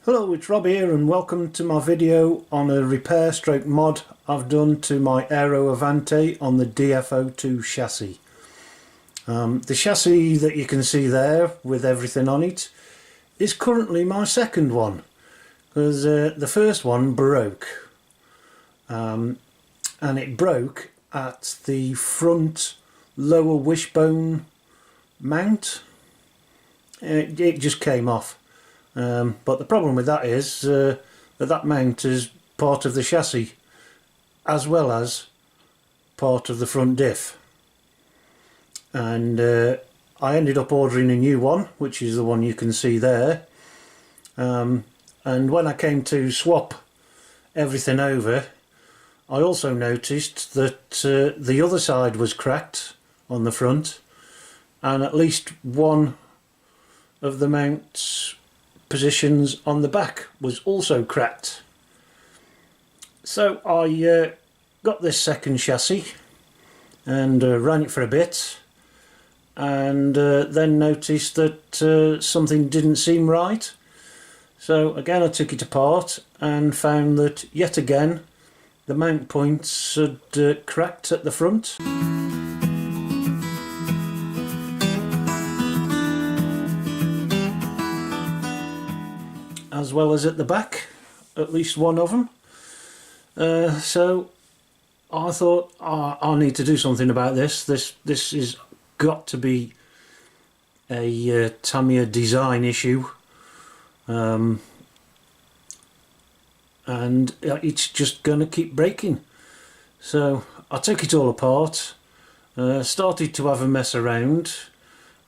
Hello, it's Rob here and welcome to my video on a repair stroke mod I've done to my Aero Avante on the DF02 chassis. The chassis that you can see there with everything on it is currently my second one, because the first one broke, and it broke at the front lower wishbone mount. It just came off. But the problem with that is that mount is part of the chassis as well as part of the front diff, and I ended up ordering a new one, which is the one you can see there, and when I came to swap everything over, I also noticed that the other side was cracked on the front, and at least one of the mounts positions on the back was also cracked. So I got this second chassis and ran it for a bit, and then noticed that something didn't seem right. So again I took it apart and found that yet again the mount points had cracked at the front. As well as at the back, at least one of them. So I thought, I need to do something about this. This has got to be a Tamiya design issue, and it's just going to keep breaking. So I took it all apart, started to have a mess around,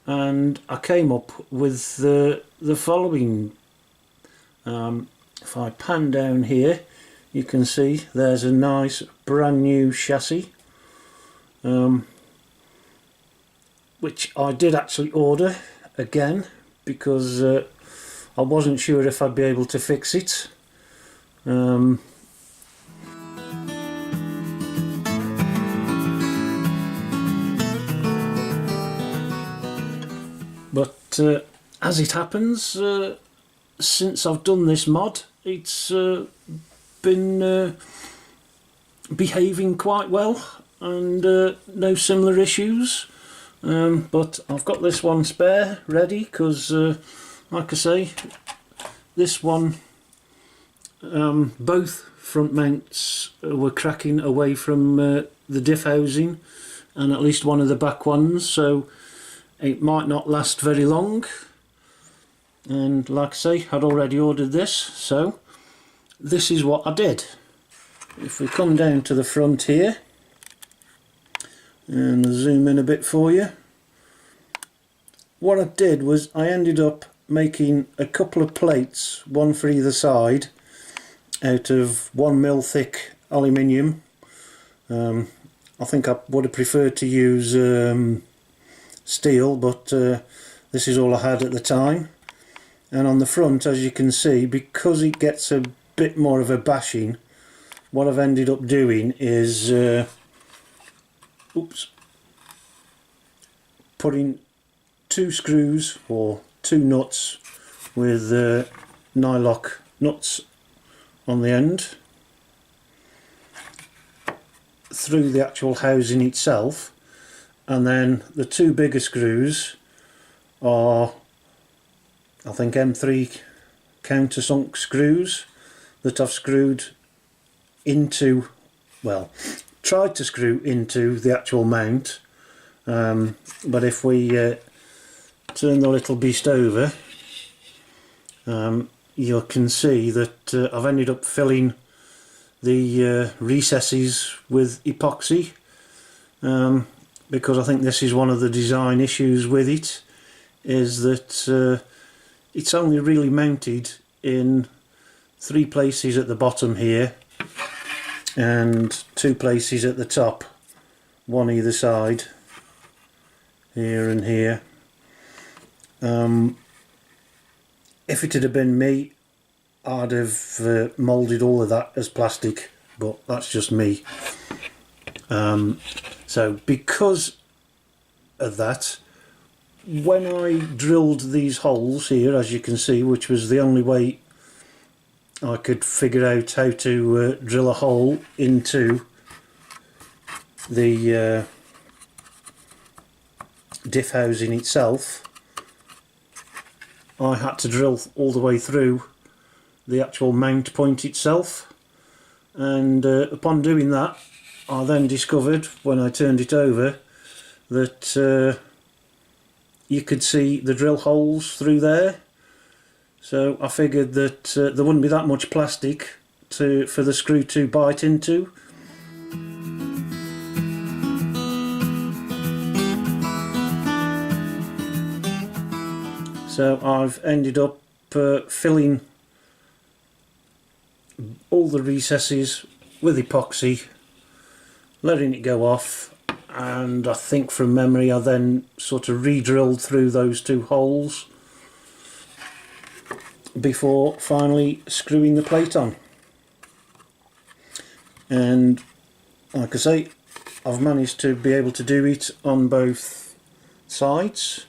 and I came up with the following. If I pan down here, you can see there's a nice brand new chassis, which I did actually order again because I wasn't sure if I'd be able to fix it. But as it happens, since I've done this mod, it's been behaving quite well, and no similar issues. But I've got this one spare ready because, like I say, this one, both front mounts were cracking away from the diff housing, and at least one of the back ones, so it might not last very long. And like I say, I'd already ordered this, so this is what I did. If we come down to the front here and zoom in a bit for you, what I did was I ended up making a couple of plates, one for either side, out of 1mm thick aluminium. I think I would have preferred to use steel, but this is all I had at the time. And on the front, as you can see, because it gets a bit more of a bashing, what I've ended up doing is putting two screws or two nuts with nylock nuts on the end through the actual housing itself, and then the two bigger screws are, I think, M3 countersunk screws that I've screwed into, well, tried to screw into the actual mount, but if we turn the little beast over, you can see that I've ended up filling the recesses with epoxy, because I think this is one of the design issues with it, is that it's only really mounted in 3 places at the bottom here and 2 places at the top, one either side, here and here. If it had been me, I'd have moulded all of that as plastic, but that's just me. So because of that, when I drilled these holes here, as you can see, which was the only way I could figure out how to drill a hole into the diff housing itself, I had to drill all the way through the actual mount point itself, and upon doing that I then discovered when I turned it over that you could see the drill holes through there. So I figured that there wouldn't be that much plastic for the screw to bite into. So I've ended up filling all the recesses with epoxy, letting it go off, and I think from memory I then sort of re-drilled through those two holes before finally screwing the plate on. And like I say, I've managed to be able to do it on both sides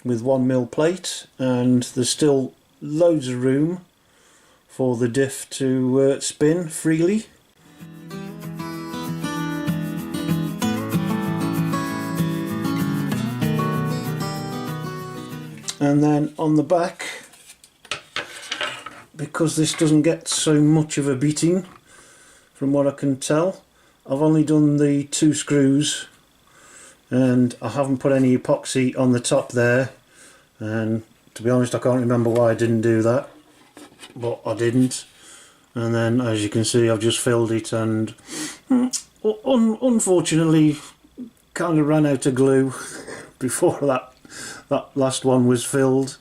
with 1mm plate, and there's still loads of room for the diff to spin freely. And then on the back, because this doesn't get so much of a beating from what I can tell, I've only done the 2 screws and I haven't put any epoxy on the top there, and to be honest I can't remember why I didn't do that, but I didn't. And then as you can see I've just filled it, and unfortunately kind of ran out of glue before that last one was filled.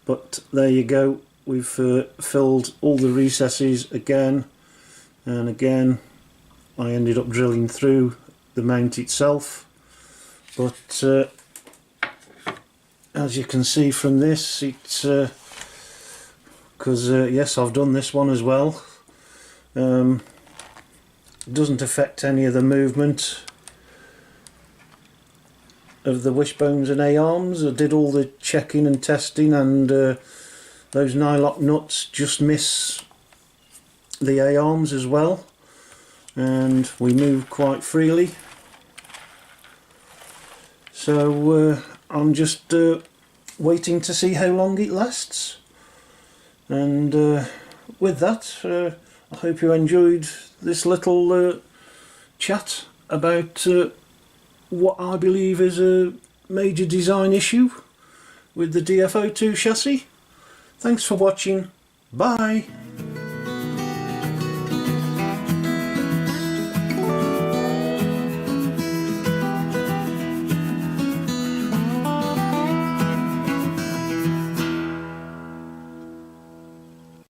But there you go, we've filled all the recesses again and again. I ended up drilling through the mount itself, but as you can see from this, it's because yes, I've done this one as well, it doesn't affect any of the movement of the wishbones and A-arms. I did all the checking and testing, and those nylock nuts just miss the A-arms as well, and we move quite freely. So I'm just waiting to see how long it lasts, and with that I hope you enjoyed this little chat about what I believe is a major design issue with the DF02 chassis. Thanks for watching. Bye.